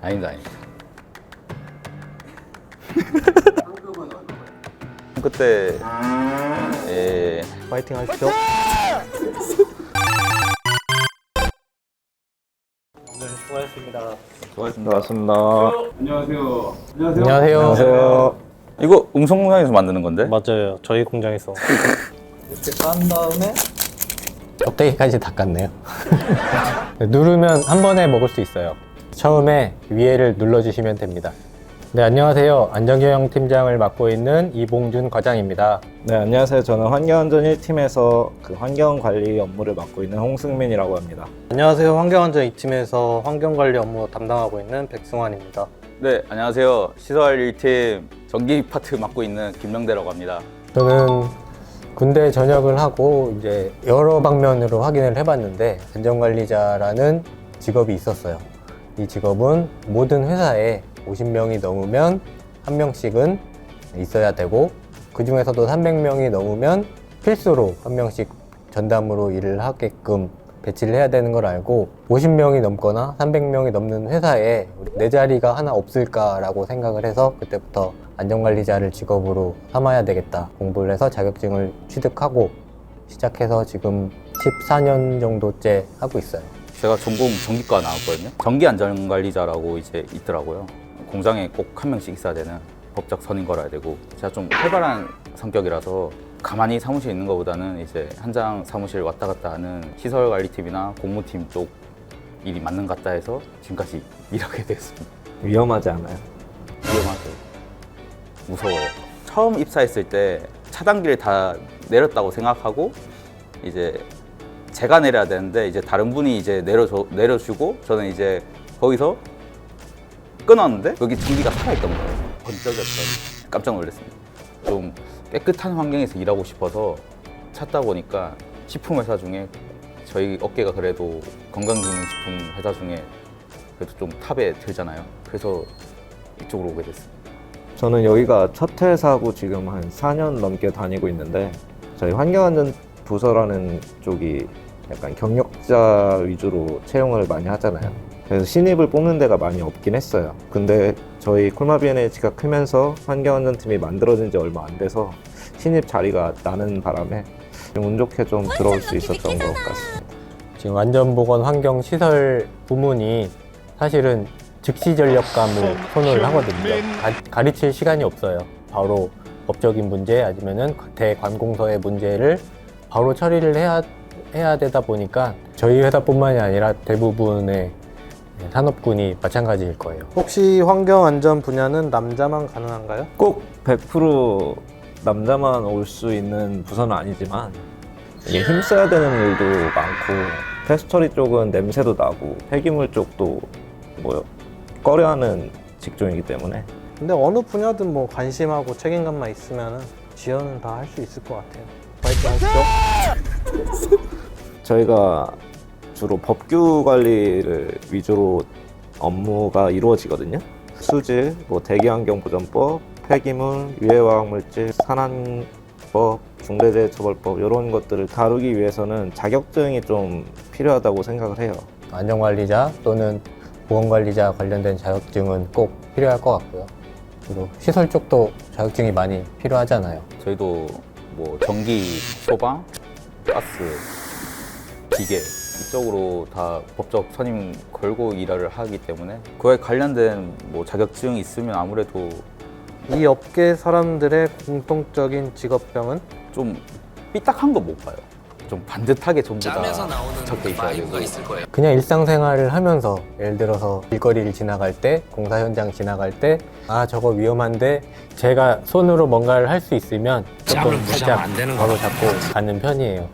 아닙니다, 아닙니다. 상급은 얼마예요? 그때 파이팅 하십시오. 오늘 수고하셨습니다. 수고하셨습니다. 안녕하세요. 안녕하세요. 이거 음성공장에서 만드는 건데? 맞아요. 저희 공장에서 이렇게 깐 다음에 껍데기까지 다 깠네요. 누르면 한 번에 먹을 수 있어요. 처음에 위에를 눌러주시면 됩니다. 네, 안녕하세요. 안전경영 팀장을 맡고 있는 이봉준 과장입니다. 네, 안녕하세요. 저는 환경안전 1팀에서 그 환경관리 업무를 맡고 있는 홍승민이라고 합니다. 안녕하세요. 환경안전 2팀에서 환경관리 업무 담당하고 있는 백승환입니다. 네, 안녕하세요. 시설 1팀 전기 파트 맡고 있는 김명대라고 합니다. 저는 군대 전역을 하고 이제 여러 방면으로 확인을 해봤는데 안전관리자라는 직업이 있었어요. 이 직업은 모든 회사에 50명이 넘으면 한 명씩은 있어야 되고 그 중에서도 300명이 넘으면 필수로 한 명씩 전담으로 일을 하게끔 배치를 해야 되는 걸 알고 50명이 넘거나 300명이 넘는 회사에 내 자리가 하나 없을까라고 생각을 해서 그때부터 안전관리자를 직업으로 삼아야 되겠다 공부를 해서 자격증을 취득하고 시작해서 지금 14년 정도째 하고 있어요. 제가 전공 전기과 나왔거든요. 전기 안전관리자라고 이제 있더라고요. 공장에 꼭 한 명씩 있어야 되는 법적 선임 걸어야 되고 제가 좀 활발한 성격이라서 가만히 사무실에 있는 것보다는 이제 현장 사무실 왔다 갔다 하는 시설관리팀이나 공무팀 쪽 일이 맞는 것 같다 해서 지금까지 일하게 됐습니다. 위험하지 않아요? 위험하죠. 무서워요. 처음 입사했을 때 차단기를 다 내렸다고 생각하고 이제 제가 내려야 되는데 이제 다른 분이 이제 내려주고 저는 이제 거기서 끊었는데 여기 전기가 살아있던 거예요. 번쩍였더니 깜짝 놀랐습니다. 좀 깨끗한 환경에서 일하고 싶어서 찾다 보니까 식품 회사 중에 저희 업계가 그래도 건강기능식품 회사 중에 그래도 좀 탑에 들잖아요. 그래서 이쪽으로 오게 됐습니다. 저는 여기가 첫 회사고 지금 한 4년 넘게 다니고 있는데 저희 환경안전 부서라는 쪽이 약간 경력자 위주로 채용을 많이 하잖아요. 그래서 신입을 뽑는 데가 많이 없긴 했어요. 근데 저희 콜마비엔에이지가 크면서 환경안전팀이 만들어진 지 얼마 안 돼서 신입 자리가 나는 바람에 운 좋게 좀 들어올 수 있었던 것 같습니다. 지금 안전보건 환경시설 부문이 사실은 즉시 전력감을 선호를 하거든요. 가르칠 시간이 없어요. 바로 법적인 문제 아니면은 대관공서의 문제를 바로 처리를 해야 되다 보니까 저희 회사뿐만이 아니라 대부분의 산업군이 마찬가지일 거예요. 혹시 환경안전 분야는 남자만 가능한가요? 꼭 100% 남자만 올 수 있는 부서는 아니지만 이게 힘써야 되는 일도 많고 패스터리 쪽은 냄새도 나고 폐기물 쪽도 뭐 꺼려하는 직종이기 때문에 근데 어느 분야든 뭐 관심하고 책임감만 있으면 지원은 다 할 수 있을 것 같아요. 파이팅 하십시오. 저희가 주로 법규 관리를 위주로 업무가 이루어지거든요. 수질, 뭐 대기환경보전법, 폐기물, 유해화학물질, 산안법, 중대재해처벌법 이런 것들을 다루기 위해서는 자격증이 좀 필요하다고 생각을 해요. 안전관리자 또는 보건관리자 관련된 자격증은 꼭 필요할 것 같고요. 그리고 시설 쪽도 자격증이 많이 필요하잖아요. 저희도 뭐 전기, 소방, 가스, 기계 이쪽으로 다 법적 선임 걸고 일을 하기 때문에 그에 관련된 뭐 자격증이 있으면 아무래도 이 업계 사람들의 공통적인 직업병은 좀 삐딱한 거 못 봐요. 좀 반듯하게 전부 다 적혀 있어야 되고 그냥 일상생활을 하면서 예를 들어서 길거리를 지나갈 때, 공사 현장 지나갈 때 아 저거 위험한데 제가 손으로 뭔가를 할 수 있으면 조금 살짝 바로 잡고 가는 편이에요.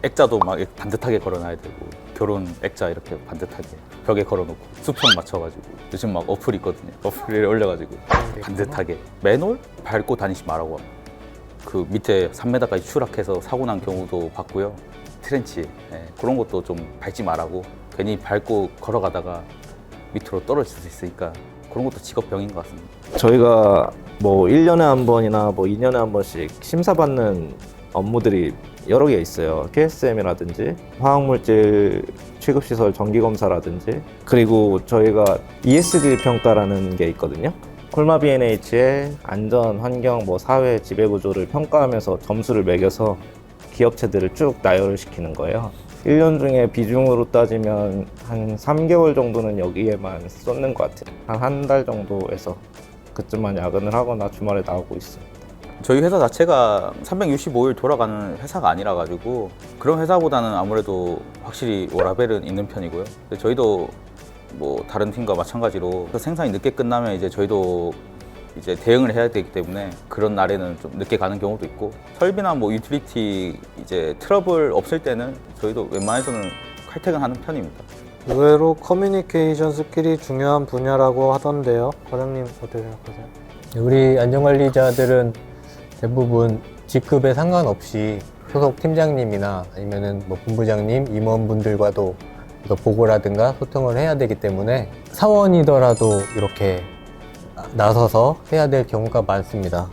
액자도 막 이렇게 반듯하게 걸어놔야 되고 결혼 액자 이렇게 반듯하게 벽에 걸어놓고 수평 맞춰가지고 요즘 막 어플 있거든요. 어플을 올려가지고 반듯하게 맨홀 밟고 다니지 말라고 합니다. 그 밑에 3m까지 추락해서 사고 난 경우도 봤고요. 트렌치 그런 것도 좀 밟지 말라고 괜히 밟고 걸어가다가 밑으로 떨어질 수 있으니까 그런 것도 직업병인 것 같습니다. 저희가 뭐 1년에 한 번이나 뭐 2년에 한 번씩 심사받는 업무들이 여러 개 있어요. KSM이라든지 화학물질 취급시설 정기검사라든지, 그리고 저희가 ESG 평가라는 게 있거든요. 콜마 B&H의 안전, 환경, 사회, 지배구조를 평가하면서 점수를 매겨서 기업체들을 쭉 나열을 시키는 거예요. 1년 중에 비중으로 따지면 한 3개월 정도는 여기에만 쏟는 것 같아요. 한 달 정도에서 그쯤만 야근을 하거나 주말에 나오고 있어요. 저희 회사 자체가 365일 돌아가는 회사가 아니라 가지고 그런 회사보다는 아무래도 확실히 워라밸은 있는 편이고요. 근데 저희도 다른 팀과 마찬가지로 생산이 늦게 끝나면 이제 저희도 이제 대응을 해야 되기 때문에 그런 날에는 좀 늦게 가는 경우도 있고, 설비나 유틸리티 이제 트러블 없을 때는 저희도 웬만해서는 칼퇴근하는 편입니다. 의외로 커뮤니케이션 스킬이 중요한 분야라고 하던데요. 과장님 어떻게 생각하세요? 우리 안전관리자들은 대부분 직급에 상관없이 소속 팀장님이나 아니면은 본부장님, 임원분들과도 이거 보고라든가 소통을 해야 되기 때문에 사원이더라도 이렇게 나서서 해야 될 경우가 많습니다.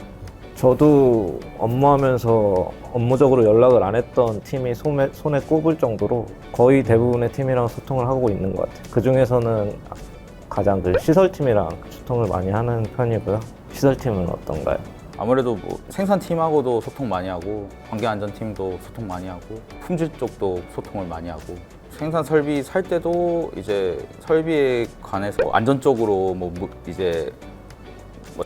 저도 업무하면서 업무적으로 연락을 안 했던 팀이 손에 꼽을 정도로 거의 대부분의 팀이랑 소통을 하고 있는 것 같아요. 그 중에서는 가장 시설팀이랑 소통을 많이 하는 편이고요. 시설팀은 어떤가요? 아무래도 생산팀하고도 소통 많이 하고, 환경안전팀도 소통 많이 하고, 품질 쪽도 소통을 많이 하고, 생산 설비 살 때도 이제 설비에 관해서 안전 쪽으로 이제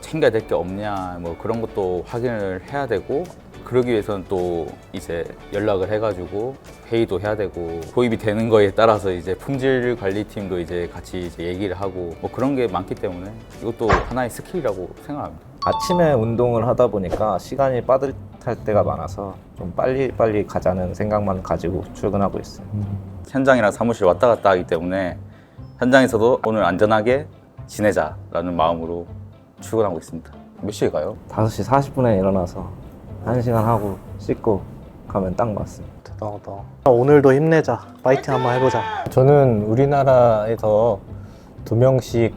챙겨야 될 게 없냐 그런 것도 확인을 해야 되고, 그러기 위해서는 또 이제 연락을 해가지고 회의도 해야 되고, 도입이 되는 거에 따라서 이제 품질 관리팀도 이제 같이 이제 얘기를 하고 그런 게 많기 때문에 이것도 하나의 스킬이라고 생각합니다. 아침에 운동을 하다 보니까 시간이 빠듯할 때가 많아서 좀 빨리 가자는 생각만 가지고 출근하고 있어요. 현장이랑 사무실 왔다 갔다 하기 때문에 현장에서도 오늘 안전하게 지내자라는 마음으로 출근하고 있습니다. 몇 시에 가요? 5시 40분에 일어나서 1시간 하고 씻고 가면 딱 맞습니다. 대단하다. 오늘도 힘내자. 파이팅 한번 해보자. 저는 우리나라에서 2명씩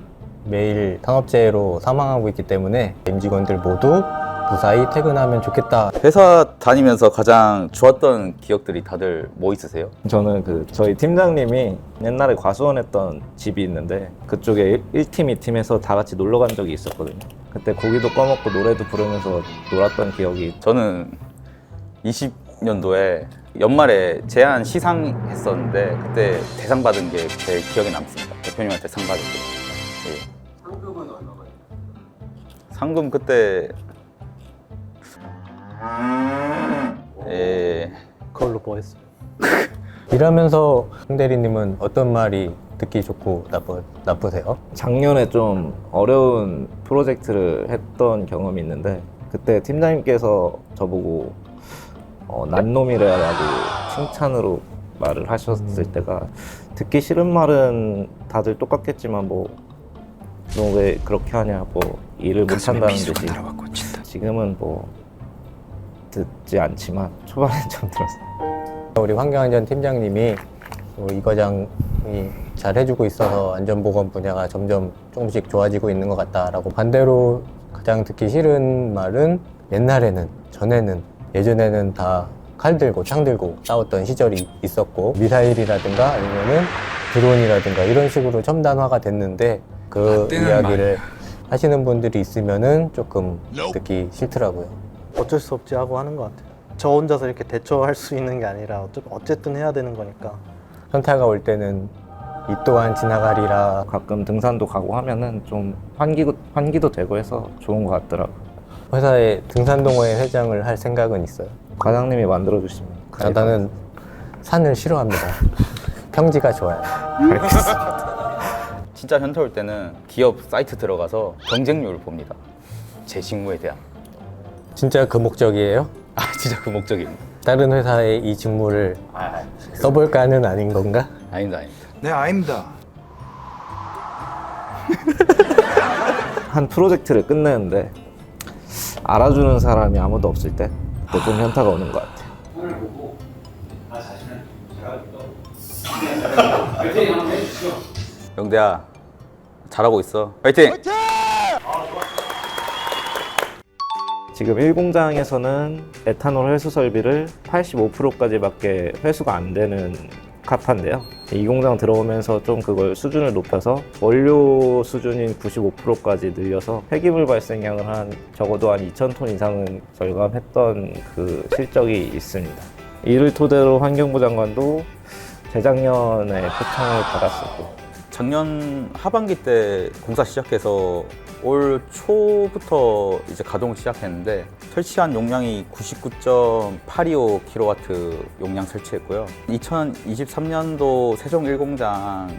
매일 산업재해로 사망하고 있기 때문에 임직원들 모두 무사히 퇴근하면 좋겠다. 회사 다니면서 가장 좋았던 기억들이 다들 뭐 있으세요? 저는 저희 팀장님이 옛날에 과수원했던 집이 있는데 그쪽에 1팀, 2팀에서 다 같이 놀러 간 적이 있었거든요. 그때 고기도 꺼먹고 노래도 부르면서 놀았던 기억이. 저는 20년도에 연말에 제안 시상 했었는데 그때 대상 받은 게 제일 기억에 남습니다. 대표님한테 상 받은 게. 예. 상금은 얼마가요? 상금 그때 그걸로 뭐 했어요? 일하면서 홍 대리님은 어떤 말이 듣기 좋고 나쁘세요? 작년에 좀 어려운 프로젝트를 했던 경험이 있는데 그때 팀장님께서 저보고 난놈이래라고 칭찬으로 말을 하셨을 때가, 듣기 싫은 말은 다들 똑같겠지만 너 왜 그렇게 하냐, 일을 못한다는 듯이. 지금은 듣지 않지만 초반엔 좀 들었어요. 우리 환경안전 팀장님이 이 과장이 잘 해주고 있어서 안전보건 분야가 점점 조금씩 좋아지고 있는 것 같다라고. 반대로 가장 듣기 싫은 말은 예전에는 다 칼 들고 창 들고 싸웠던 시절이 있었고, 미사일이라든가 아니면은 드론이라든가 이런 식으로 첨단화가 됐는데 그 이야기를 하시는 분들이 있으면은 조금 듣기 싫더라고요. 어쩔 수 없지 하고 하는 것 같아요. 저 혼자서 이렇게 대처할 수 있는 게 아니라 어쨌든 해야 되는 거니까. 현타가 올 때는 이 또한 지나가리라. 가끔 등산도 가고 하면은 좀 환기도 되고 해서 좋은 것 같더라고요. 회사에 등산동호회 회장을 할 생각은 있어요? 과장님이 만들어주시면. 나는 산을 싫어합니다. 평지가 좋아요. 진짜 현타 올 때는 기업 사이트 들어가서 경쟁률을 봅니다. 제 직무에 대한. 진짜 그 목적이에요? 진짜 그 목적입니다. 다른 회사에 이 직무를 써볼까는 아닌 건가? 아닙니다. 네, 아닙니다. 한 프로젝트를 끝내는데 알아주는 사람이 아무도 없을 때 그때 좀 현타가 오는 것 같아요. 손을 보고 나 자신을 잘하겠다. 파이팅 한번 해주시죠. 영대야, 잘하고 있어. 파이팅! 지금 1공장에서는 에탄올 회수 설비를 85%까지밖에 회수가 안 되는 카파인데요. 2공장 들어오면서 좀 그걸 수준을 높여서 원료 수준인 95%까지 늘려서 폐기물 발생량을 적어도 한 2,000톤 이상은 절감했던 그 실적이 있습니다. 이를 토대로 환경부 장관도 재작년에 표창을 받았었고, 작년 하반기 때 공사 시작해서 올 초부터 이제 가동을 시작했는데 설치한 용량이 99.825kW 용량 설치했고요. 2023년도 세종 1공장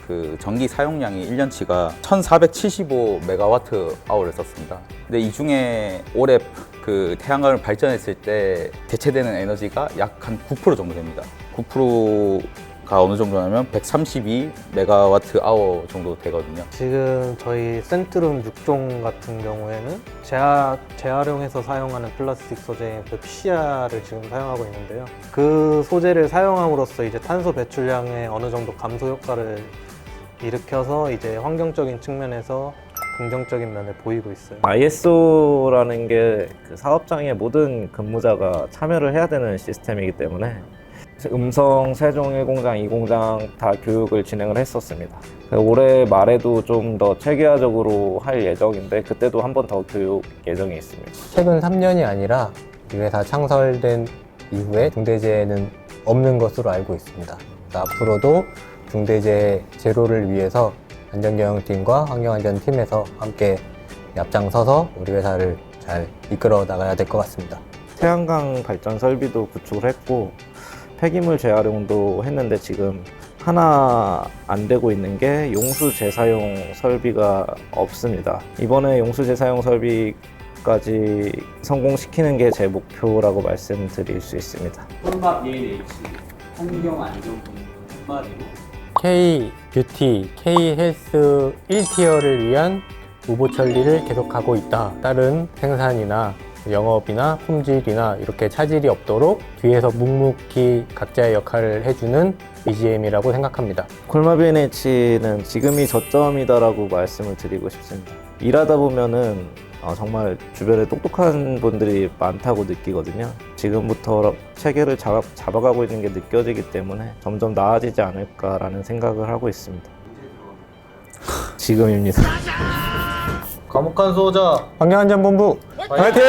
그 전기 사용량이 1년치가 1,475MWh를 썼습니다. 근데 이 중에 올해 그 태양광을 발전했을 때 대체되는 에너지가 약 한 9% 정도 됩니다. 9%가 어느 정도냐면 132MWh 정도 되거든요. 지금 저희 센트룸 6종 같은 경우에는 재활용해서 사용하는 플라스틱 소재인 그 PCR을 지금 사용하고 있는데요. 그 소재를 사용함으로써 이제 탄소 배출량의 어느 정도 감소 효과를 일으켜서 이제 환경적인 측면에서 긍정적인 면을 보이고 있어요. ISO라는 게 그 사업장의 모든 근무자가 참여를 해야 되는 시스템이기 때문에 음성 세종 1공장, 2공장 다 교육을 진행을 했었습니다. 올해 말에도 좀 더 체계화적으로 할 예정인데 그때도 한 번 더 교육 예정이 있습니다. 최근 3년이 아니라 이 회사 창설된 이후에 중대재해는 없는 것으로 알고 있습니다. 앞으로도 중대재해 제로를 위해서 안전경영팀과 환경안전팀에서 함께 앞장서서 우리 회사를 잘 이끌어 나가야 될 것 같습니다. 태양광 발전 설비도 구축을 했고 폐기물 재활용도 했는데 지금 하나 안 되고 있는 게 용수 재사용 설비가 없습니다. 이번에 용수 재사용 설비까지 성공시키는 게 제 목표라고 말씀드릴 수 있습니다. 홀밥 ENH 환경안전부 한마디로 K-뷰티, K-헬스 1티어를 위한 우보 처리를 계속하고 있다. 다른 생산이나 영업이나 품질이나 이렇게 차질이 없도록 뒤에서 묵묵히 각자의 역할을 해주는 BGM이라고 생각합니다. 콜마 BNH는 지금이 저점이다라고 말씀을 드리고 싶습니다. 일하다 보면은 정말 주변에 똑똑한 분들이 많다고 느끼거든요. 지금부터 체계를 잡아가고 있는 게 느껴지기 때문에 점점 나아지지 않을까라는 생각을 하고 있습니다. 지금입니다. 과묵한 수호자 환경안전본부 화이팅!